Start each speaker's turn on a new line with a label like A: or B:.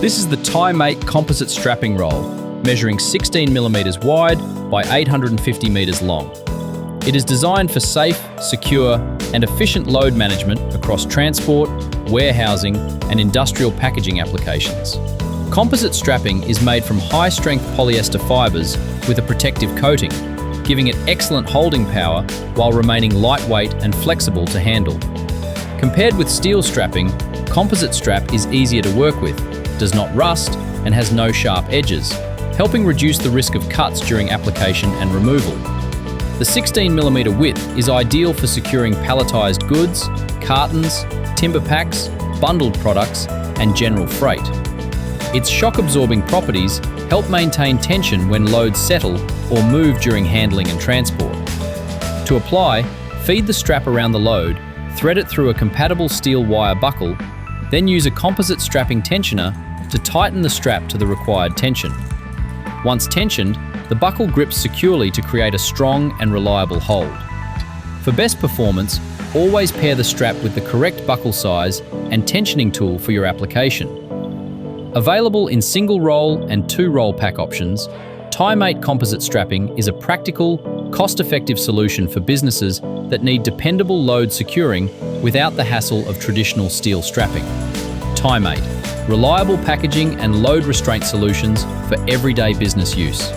A: This is the TYMATE Composite Strapping Roll, measuring 16mm wide by 850 meters long. It is designed for safe, secure, and efficient load management across transport, warehousing, and industrial packaging applications. Composite strapping is made from high-strength polyester fibers with a protective coating, giving it excellent holding power while remaining lightweight and flexible to handle. Compared with steel strapping, composite strap is easier to work with, does not rust, and has no sharp edges, helping reduce the risk of cuts during application and removal. The 16mm width is ideal for securing palletized goods, cartons, timber packs, bundled products, and general freight. Its shock-absorbing properties help maintain tension when loads settle or move during handling and transport. To apply, feed the strap around the load, thread it through a compatible steel wire buckle, then use a composite strapping tensioner to tighten the strap to the required tension. Once tensioned, the buckle grips securely to create a strong and reliable hold. For best performance, always pair the strap with the correct buckle size and tensioning tool for your application. Available in single roll and 2-roll pack options, TYMATE Composite Strapping is a practical, cost-effective solution for businesses that need dependable load securing without the hassle of traditional steel strapping. TYMATE, reliable packaging and load restraint solutions for everyday business use.